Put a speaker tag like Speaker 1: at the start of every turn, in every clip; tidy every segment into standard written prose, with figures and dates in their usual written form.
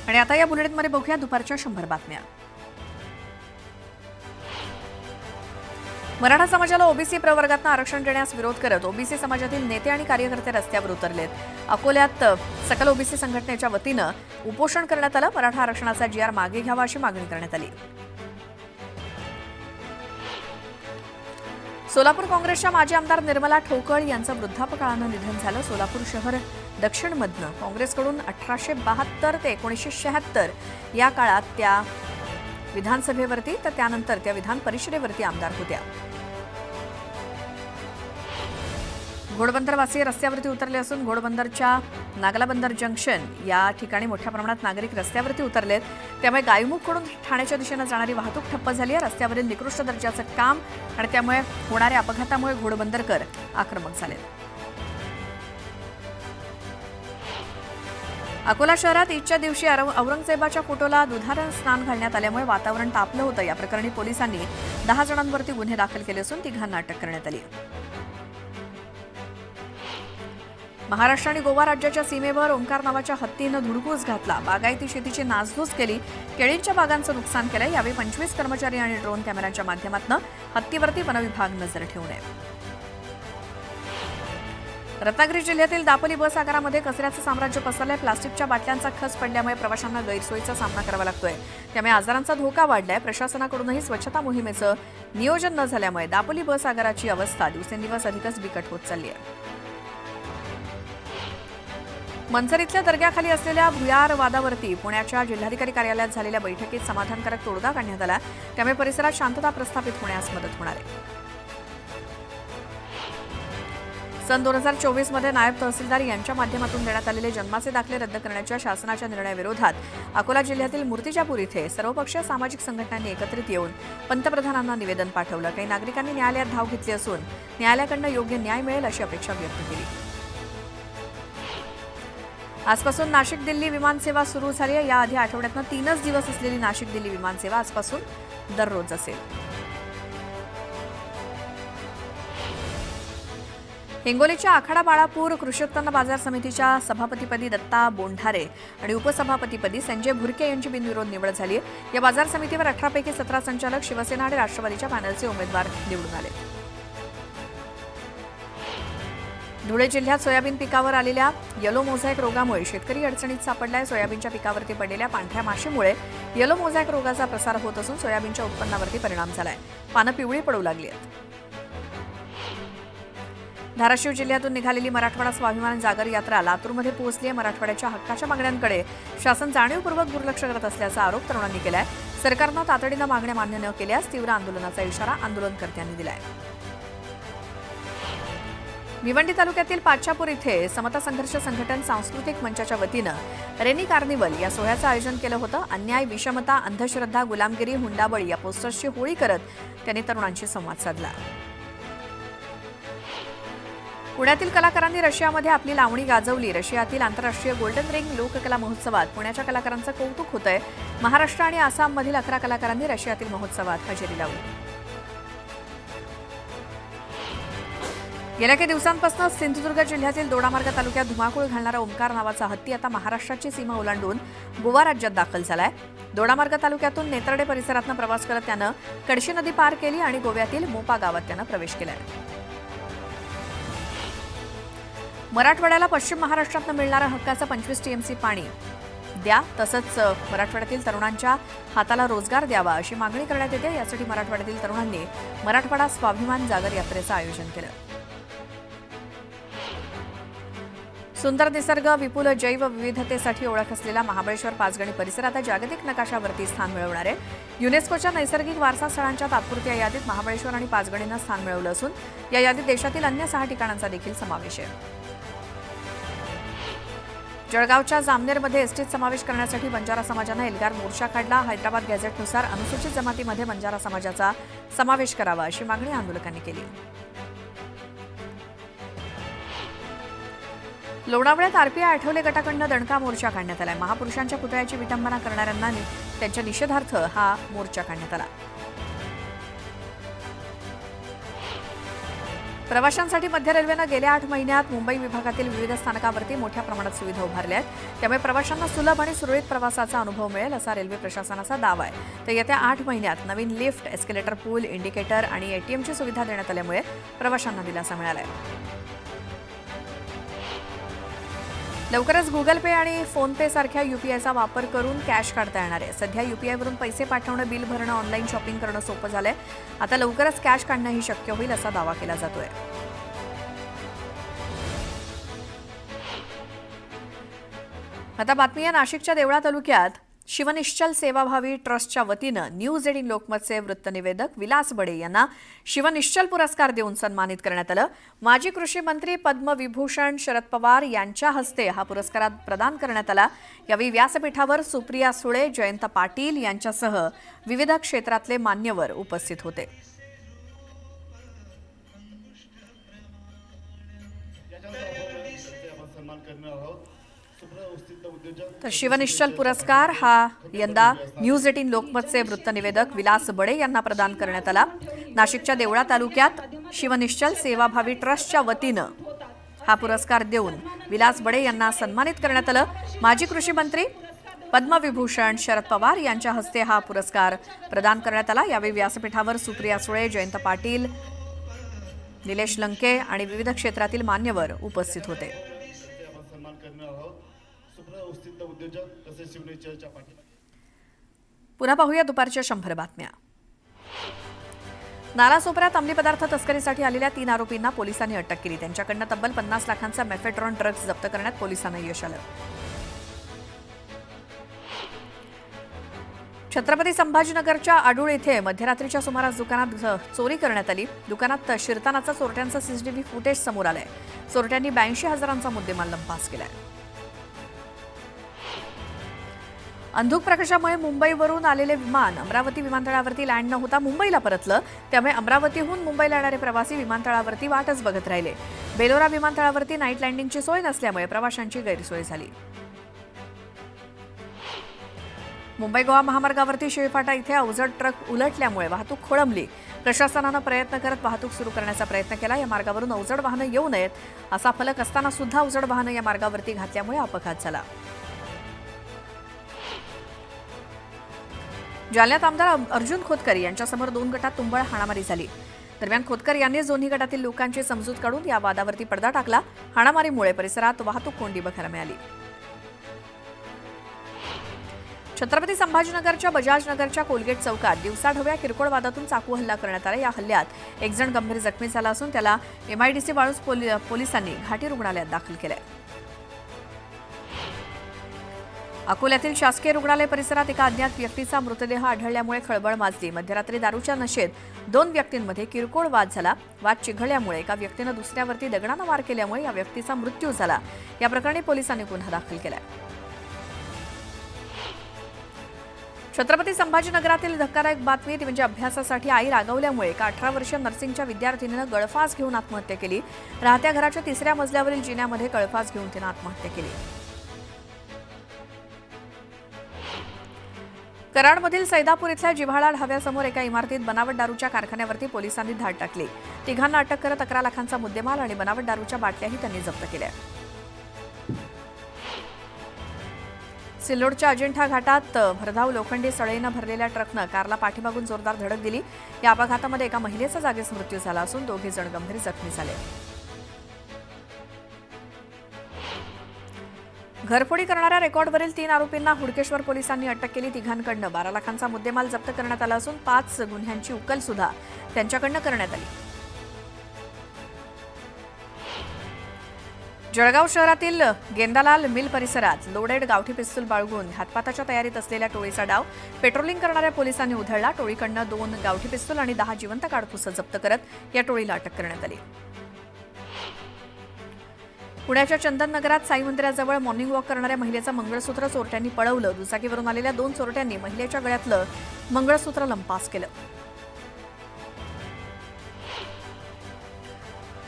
Speaker 1: आणि आता या बुलेटिनमध्ये बघूया दुपारच्या 100 बातम्या. मराठा समाजाला ओबीसी प्रवर्गातून आरक्षण देण्यास विरोध करत ओबीसी समाजातील नेते आणि कार्यकर्ते रस्त्यावर उतरलेत. अकोल्यात सकल ओबीसी संघटनेच्या वतीनं उपोषण करण्यात आलं. मराठा आरक्षणाचा जीआर मागे घ्यावा अशी मागणी करण्यात आली. सोलापूर काँग्रेसच्या माजी आमदार निर्मला ठोकळ यांचं वृद्धापकाळानं निधन झालं. सोलापूर शहर दक्षिणमधनं काँग्रेसकडून 1872 ते 1976 या काळात त्या विधानसभेवरती तर त्यानंतर त्या विधान परिषदेवरती आमदार होत्या. घोडबंदरवासी रस्त्यावरती उतरले असून घोडबंदरच्या नागलाबंदर जंक्शन या ठिकाणी मोठ्या प्रमाणात नागरिक रस्त्यावरती उतरलेत. त्यामुळे गायमुखकडून ठाण्याच्या दिशेनं जाणारी वाहतूक ठप्प झाली आहे. रस्त्यावरील निकृष्ट दर्जाचं काम आणि त्यामुळे होणाऱ्या अपघातामुळे घोडबंदरकर आक्रमक झाले. अकोला शहरात ईदच्या दिवशी औरंगजेबाच्या फोटोला दुधानं स्नान घालण्यात आल्यामुळे वातावरण तापलं होतं. या प्रकरणी पोलिसांनी 10 जणांवरती गुन्हे दाखल केले असून 3घांना अटक करण्यात आली. महाराष्ट्र आणि गोवा राज्याच्या सीमेवर ओंकार नावाच्या हत्तीनं धुडगूस घातला. बागायती शेतीची नासधूस केली. केळींच्या बागांचं नुकसान केलंय. यावेळी 25 कर्मचारी आणि ड्रोन कॅमेऱ्यांच्या माध्यमातून हत्तीवरती वनविभाग नजर ठेवून आहे. रत्नागिरी जिल्ह्यातील दापोली बस आगारामध्ये कचऱ्याचं साम्राज्य पसरलंय. प्लास्टिकच्या बाटल्यांचा खच पडल्यामुळे प्रवाशांना गैरसोयीचा सामना करावा लागतोय. त्यामुळे आजारांचा धोका वाढलाय. प्रशासनाकडूनही स्वच्छता मोहिमेचं नियोजन न झाल्यामुळे दापोली बस आगाराची अवस्था दिवसेंदिवस अधिकच बिकट होत चालली आहे. मनसर इथल्या दर्ग्याखाली असलेल्या भुयार वादावरती पुण्याच्या जिल्हाधिकारी कार्यालयात झालेल्या बैठकीत समाधानकारक तोडगा काढण्यात आला. त्यामुळे परिसरात शांतता प्रस्थापित होण्यास मदत होणार आहे. सन 2024 मध्ये नायब तहसीलदार यांच्या माध्यमातून देण्यात आलेले जन्माचे दाखले रद्द करण्याच्या शासनाच्या निर्णयाविरोधात अकोला जिल्ह्यातील मूर्तिजापूर इथे सर्वपक्षीय सामाजिक संघटनांनी एकत्रित येऊन पंतप्रधानांना निवेदन पाठवलं. काही नागरिकांनी न्यायालयात धाव घेतली असून न्यायालयाकडून योग्य न्याय मिळेल अशी अपेक्षा व्यक्त केली. आजपासून नाशिक दिल्ली विमानसेवा सुरू झाली आहे. याआधी आठवड्यातनं 3च दिवस असलेली नाशिक दिल्ली विमानसेवा आजपासून दररोज असेल. हिंगोलीच्या आखाडा बाळापूर कृषी उत्पन्न बाजार समितीच्या सभापतीपदी दत्ता बोंढारे आणि उपसभापतीपदी संजय भुरके यांची बिनविरोध निवड झाली आहे. या बाजार समितीवर 18 पैकी 17 संचालक शिवसेना आणि राष्ट्रवादीच्या पॅनलचे उमेदवार निवडून आले. धुळे जिल्ह्यात सोयाबीन पिकावर आलेल्या येलो मोझॅक रोगामुळे शेतकरी अडचणीत सापडलाय. सोयाबीनच्या पिकावरती पडलेल्या पांढऱ्या माशीमुळे येलो मोझॅक रोगाचा प्रसार होत असून सोयाबीनच्या उत्पन्नावरती परिणाम झालाय. पानं पिवळी पडू लागली आहेत. धाराशिव जिल्ह्यातून निघालेली मराठवाडा स्वाभिमान जागर यात्रा लातूरमध्ये पोहोचली आहे. मराठवाड्याच्या हक्काच्या मागण्यांकडे शासन जाणीवपूर्वक दुर्लक्ष करत असल्याचा आरोप तरुणांनी केलाय. सरकारनं तातडीनं मागण्या मान्य न केल्यास तीव्र आंदोलनाचा इशारा आंदोलनकर्त्यांनी दिलाय. भिवंडी तालुक्यातील पाचापूर इथे समता संघर्ष संघटन सांस्कृतिक मंचाच्या वतीनं रेनी कार्निवल या सोहळ्याचं आयोजन केलं होतं. अन्याय, विषमता, अंधश्रद्धा, गुलामगिरी, हुंडाबळी या पोस्टर्सची होळी करत त्यांनी तरुणांशी संवाद साधला. पुण्यातील कलाकारांनी रशियामध्ये आपली लावणी गाजवली. रशियातील आंतरराष्ट्रीय गोल्डन रिंग लोककला महोत्सवात पुण्याच्या कलाकारांचं कौतुक होतंय. महाराष्ट्र आणि आसाममधील 11 कलाकारांनी रशियातील महोत्सवात हजेरी लावली. गेल्या काही दिवसांपासून सिंधुदुर्ग जिल्ह्यातील दोडामार्ग तालुक्यात धुमाकूळ घालणारा ओंकार नावाचा हत्ती आता महाराष्ट्राची सीमा ओलांडून गोवा राज्यात दाखल झालाय. दोडामार्ग तालुक्यातून नेतर्डे परिसरातून प्रवास करत त्यानं कडशी नदी पार केली आणि गोव्यातील मोपा गावात त्यानं प्रवेश केलाय. मराठवाड्याला पश्चिम महाराष्ट्रातून मिळणारं हक्काचं 25 टीएमसी पाणी द्या, तसंच मराठवाड्यातील तरुणांच्या हाताला रोजगार द्यावा अशी मागणी करण्यात येते. यासाठी मराठवाड्यातील तरुणांनी मराठवाडा स्वाभिमान जागर यात्रेचं आयोजन केलं. सुंदर निसर्ग, विपुल जैव विविधतेसाठी ओळख असलेला महाबळेश्वर पाचगणी परिसर आता जागतिक नकाशावरती स्थान मिळवणार आहे. युनेस्कोच्या नैसर्गिक वारसा स्थळांच्या तात्पुरत्या यादीत महाबळेश्वर आणि पाचगणीनं स्थान मिळवलं असून या यादीत देशातील अन्य 6 ठिकाणांचा देखील समावेश आहे. जळगावच्या जामनेरमध्ये एसटीत समावेश करण्यासाठी बंजारा समाजानं एल्गार मोर्चा काढला. हैदराबाद गॅझेटनुसार अनुसूचित जमातीमध्ये बंजारा समाजाचा समावेश करावा अशी मागणी आंदोलकांनी केली. लोणावळ्यात आरपीआय आठवले गटाकडून दणका मोर्चा काढण्यात आलाय. महापुरुषांच्या पुतळ्याची विटंबना करणाऱ्यांना त्यांच्या निषेधार्थ हा मोर्चा काढण्यात आला. प्रवाशांसाठी मध्य रेल्वेनं गेल्या 8 महिन्यात मुंबई विभागातील विविध स्थानकावरती मोठ्या प्रमाणात सुविधा उभारल्या आहेत. त्यामुळे प्रवाशांना सुलभ आणि सुरळीत प्रवासाचा अनुभव मिळेल असा रेल्वे प्रशासनाचा दावा आहे. तर येत्या 8 महिन्यात नवीन लिफ्ट, एस्केलेटर पूल, इंडिकेटर आणि एटीएमची सुविधा देण्यात आल्यामुळे प्रवाशांना दिलासा मिळाला आहे. लवकरच गुगल पे आणि फोन पे सारख्या यूपीआयचा वापर करून कॅश काढता येणार आहे. सध्या यूपीआयवरून पैसे पाठवणं, बिल भरणं, ऑनलाईन शॉपिंग करणं सोपं झालंय. आता लवकरच कॅश काढणंही शक्य होईल असा दावा केला जातोय. आता बातमी आहे नाशिकच्या देवळा तालुक्यात शिवनिश्चल सेवाभावी ट्रस्टच्या वतीनं न्यूज 18 लोकमतचे वृत्तनिवेदक विलास बडे यांना शिवनिश्चल पुरस्कार देऊन सन्मानित करण्यात आलं. माजी कृषी मंत्री पद्मविभूषण शरद पवार यांच्या हस्ते हा पुरस्कार प्रदान करण्यात आला. यावेळी व्यासपीठावर सुप्रिया सुळे, जयंत पाटील यांच्यासह विविध क्षेत्रातले मान्यवर उपस्थित होते. तर शिवनिश्चल पुरस्कार हा यंदा न्यूज 18 लोकमतचे वृत्तनिवेदक विलास बडे यांना प्रदान करण्यात आला. नाशिकच्या देवळा तालुक्यात शिवनिश्चल सेवाभावी ट्रस्टच्या वतीनं हा पुरस्कार देऊन विलास बडे यांना सन्मानित करण्यात आलं. माजी कृषी मंत्री पद्मविभूषण शरद पवार यांच्या हस्ते हा पुरस्कार प्रदान करण्यात आला. यावेळी व्यासपीठावर सुप्रिया सुळे, जयंत पाटील, निलेश लंके आणि विविध क्षेत्रातील मान्यवर उपस्थित होते. पुन्हा पाहूया दुपारच्या 100 बातम्या. नालासोपाऱ्यात अंमली पदार्थ तस्करीसाठी आलेल्या 3 आरोपींना पोलिसांनी अटक केली. त्यांच्याकडनं तब्बल 50 लाखांचा मेफेड्रॉन ड्रग्ज जप्त करण्यात पोलिसांना यश आलं. छत्रपती संभाजीनगरच्या आडूळ येथे मध्यरात्रीच्या सुमारास दुकानात चोरी करण्यात आली. दुकानात शिरतानाचा चोरट्यांचा सीसीटीव्ही फुटेज समोर आलाय. चोरट्यांनी 82,000चा मुद्देमाल लंपास केलाय. अंधुक प्रकाशामुळे मुंबईवरून आलेले विमान अमरावती विमानतळावरती लँड न होता मुंबईला परतलं. त्यामुळे अमरावतीहून मुंबईला येणारे प्रवासी विमानतळावरती वाटच बघत राहिले. बेलोरा विमानतळावरती नाईट लँडिंगची सोय नसल्यामुळे प्रवाशांची गैरसोय झाली. मुंबई गोवा महामार्गावरती शिळफाटा इथे अवजड ट्रक उलटल्यामुळे वाहतूक खोळंबली. प्रशासनानं प्रयत्न करत वाहतूक सुरू करण्याचा प्रयत्न केला. या मार्गावरून अवजड वाहनं येऊ नयेत असा फलक असताना सुद्धा अवजड वाहनं या मार्गावरती घातल्यामुळे अपघात झाला. जालन्यात आमदार अर्जुन खोतकर यांच्यासमोर 2 गटात तुंबळ हाणामारी झाली. दरम्यान खोतकर यांनी दोन्ही गटातील लोकांची समजूत काढून या वादावरती पडदा टाकला. हाणामारीमुळे परिसरात वाहतूक कोंडी बघायला मिळाली. छत्रपती संभाजीनगरच्या बजाजनगरच्या कोलगेट चौकात दिवसाढवळ्या किरकोळ वादातून चाकू हल्ला करण्यात आला. या हल्ल्यात एक जण गंभीर जखमी झाला असून त्याला MIDC वाळूज पोलिसांनी घाटी रुग्णालयात दाखल केलंय. अकोल्यातील शासकीय रुग्णालय परिसरात एका अज्ञात व्यक्तीचा मृतदेह आढळल्यामुळे खळबळ माजली. मध्यरात्री दारूच्या नशेत 2 व्यक्तींमध्ये किरकोळ वाद झाला. वाद चिघळल्यामुळे एका व्यक्तीनं दुसऱ्यावरती दगडानं वार केल्यामुळे या व्यक्तीचा मृत्यू झाला. या प्रकरणी पोलिसांनी गुन्हा दाखल केलाय. छत्रपती संभाजीनगरातील धक्कादायक बातमी ती म्हणजे अभ्यासासाठी आई रागवल्यामुळे एका 18 वर्षीय नर्सिंगच्या विद्यार्थिनीनं गळफास घेऊन आत्महत्या केली. राहत्या घराच्या 3ऱ्या मजल्यावरील जिन्यामध्ये गळफास घेऊन तिनं आत्महत्या केली. कराडमधील सैदापूर इथल्या जिव्हाळा ढाब्यासमोर एका इमारतीत बनावट दारूच्या कारखान्यावरती पोलिसांनी धाड टाकली. 3घांना अटक करत 11 लाखांचा मुद्देमाल आणि बनावट दारूच्या बाटल्याही त्यांनी जप्त केल्या. सिल्लोडच्या अजिंठा घाटात भरधाव लोखंडी सळईनं भरलेल्या ट्रकनं कारला पाठीमागून जोरदार धडक दिली. या अपघातामध्ये एका महिलेचा जागीच मृत्यू झाला असून 2 जण गंभीर जखमी झाले. घरफोडी करणाऱ्या रेकॉर्डवरील 3 आरोपींना हुडकेश्वर पोलिसांनी अटक केली. 3घांकडनं 12 लाखांचा मुद्देमाल जप्त करण्यात आला असून 5 गुन्ह्यांची उकल सुद्धा त्यांच्याकडनं करण्यात आली. जळगाव शहरातील गेंदालाल मिल परिसरात लोडेड गावठी पिस्तूल बाळगून घातपाताच्या तयारीत असलेल्या टोळीचा डाव पेट्रोलिंग करणाऱ्या पोलिसांनी उधळला. टोळीकडनं 2 गावठी पिस्तूल आणि 10 जिवंत काडतुसं जप्त करत या टोळीला अटक करण्यात आली. पुण्याच्या चंदननगरात साई मंदिराजवळ मॉर्निंग वॉक करणाऱ्या महिलेचं मंगळसूत्र चोरट्यांनी पळवलं. दुचाकीवरून आलेल्या 2 चोरट्यांनी महिलेच्या गळ्यातलं मंगळसूत्र लंपास केलं.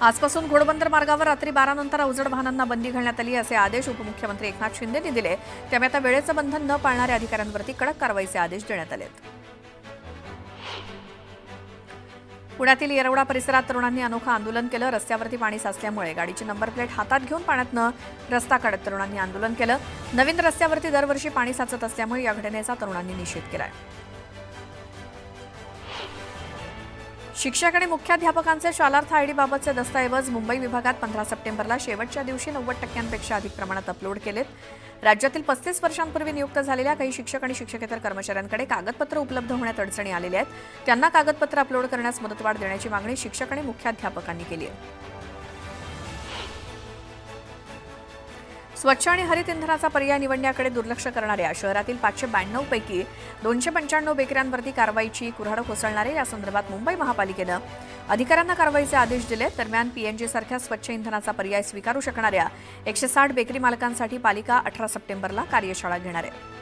Speaker 1: आजपासून घोडबंदर मार्गावर रात्री 12 नंतर अवजड वाहनांना बंदी घालण्यात आली असे आदेश उपमुख्यमंत्री एकनाथ शिंदेंनी दिले. त्यामुळे आता वेळेचं बंधन न पाळणाऱ्या अधिकाऱ्यांवरती कडक कारवाईचे आदेश देण्यात आले. पुण्यातील येरवडा परिसरात तरुणांनी अनोखं आंदोलन केलं. रस्त्यावरती पाणी साचल्यामुळे गाडीची नंबर प्लेट हातात घेऊन पाण्यातनं रस्ता काढत तरुणांनी आंदोलन केलं. नवीन रस्त्यावरती दरवर्षी पाणी साचत असल्यामुळे या घटनेचा तरुणांनी निषेध केलाय. शिक्षक आणि मुख्याध्यापकांचे शालार्थ आयडीबाबतचे दस्तऐवज मुंबई विभागात 15 सप्टेंबरला शेवटच्या दिवशी 90% अधिक प्रमाणात अपलोड केलेत. राज्यातील 35 वर्षांपूर्वी नियुक्त झालेल्या काही शिक्षक आणि शिक्षकेतर कर्मचाऱ्यांकडे कागदपत्र उपलब्ध होण्यात अडचणी आलेल्या आहेत. त्यांना कागदपत्र अपलोड करण्यास मुदतवाढ देण्याची मागणी शिक्षक आणि मुख्याध्यापकांनी केली आहे. स्वच्छ आणि हरित इंधनाचा पर्याय निवडण्याकडे दुर्लक्ष करणाऱ्या शहरातील 592 पैकी 295 बेकऱ्यांवरती कारवाईची कुऱ्हाड कोसळणारे या संदर्भात मुंबई महापालिकेनं अधिकाऱ्यांना कारवाईचे आदेश दिले. दरम्यान पीएनजी सारख्या स्वच्छ इंधनाचा पर्याय स्वीकारू शकणाऱ्या 160 बेकरी मालकांसाठी पालिका 18 सप्टेंबरला कार्यशाळा घेणार आहे.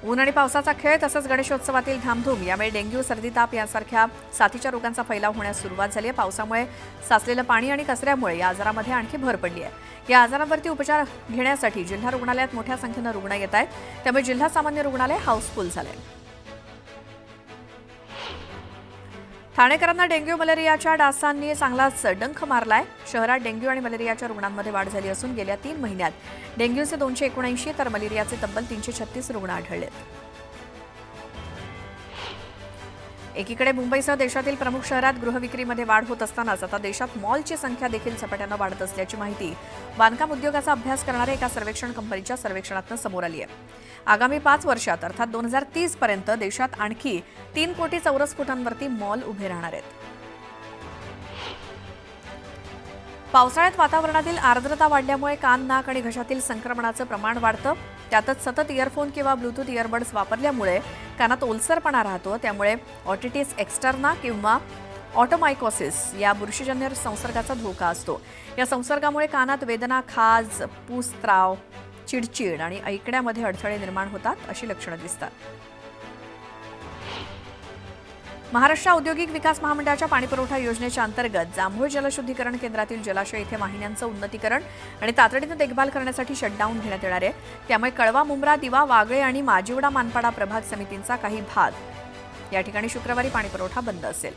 Speaker 1: ऊन आणि पावसाचा खेळ तसंच गणेशोत्सवातील धामधूम यामुळे डेंग्यू, सर्दी, ताप यासारख्या साथीच्या रोगांचा फैलाव होण्यास सुरुवात झाली आहे. पावसामुळे साचलेलं पाणी आणि कचऱ्यामुळे या आजारामध्ये आणखी भर पडली आहे. या आजारावरती उपचार घेण्यासाठी जिल्हा रुग्णालयात मोठ्या संख्येनं रुग्ण येत आहेत. त्यामुळे जिल्हा सामान्य रुग्णालय हाऊसफुल झालंय. ठाणेकरांना डेंग्यू मलेरियाच्या डासांनी चांगलाच डंख मारलाय. शहरात डेंग्यू आणि मलेरियाच्या रुग्णांमध्ये वाढ झाली असून गेल्या 3 महिन्यात डेंग्यूचे 279 तर मलेरियाचे तब्बल 336 रुग्ण आढळलेत. एकीकडे मुंबईसह देशातील प्रमुख शहरात गृहविक्रीमध्ये वाढ होत असतानाच आता देशात मॉलची संख्या देखील झपाट्यानं वाढत असल्याची माहिती बांधकाम उद्योगाचा अभ्यास करणाऱ्या एका सर्वेक्षण कंपनीच्या सर्वेक्षणातून समोर आली आहे. आगामी 5 वर्षात अर्थात 2030 पर्यंत देशात आणखी 3 कोटी चौरस फुटांवरती मॉल उभे राहणार आहेत. पावसाळ्यात वातावरणातील आर्द्रता वाढल्यामुळे कान, नाक आणि घशातील संक्रमणाचं प्रमाण वाढतं. त्यातच सतत इयरफोन किंवा ब्लूटूथ इयरबड्स वापरल्यामुळे कानात ओलसरपणा राहतो. त्यामुळे ऑटिटिस एक्स्टर्ना किंवा ऑटोमायकोसिस या बुरशीजन्य संसर्गाचा धोका असतो. या संसर्गामुळे कानात वेदना, खाज, पूसत्राव, चिडचिड आणि ऐकण्यामध्ये अडथळे निर्माण होतात अशी लक्षणं दिसतात. महाराष्ट्र औद्योगिक विकास महामंडळाच्या पाणीपुरवठा योजनेच्या अंतर्गत जांभूळ जलशुद्धीकरण केंद्रातील जलाशय इथे वाहिन्यांचं उन्नतीकरण आणि तातडीनं देखभाल करण्यासाठी शटडाऊन घेण्यात येणार आहे. त्यामुळे कळवा, मुंब्रा, दिवा, वागळे आणि माजिवडा, मानपाडा प्रभाग समितींचा काही भाग या ठिकाणी शुक्रवारी पाणीपुरवठा बंद असेल.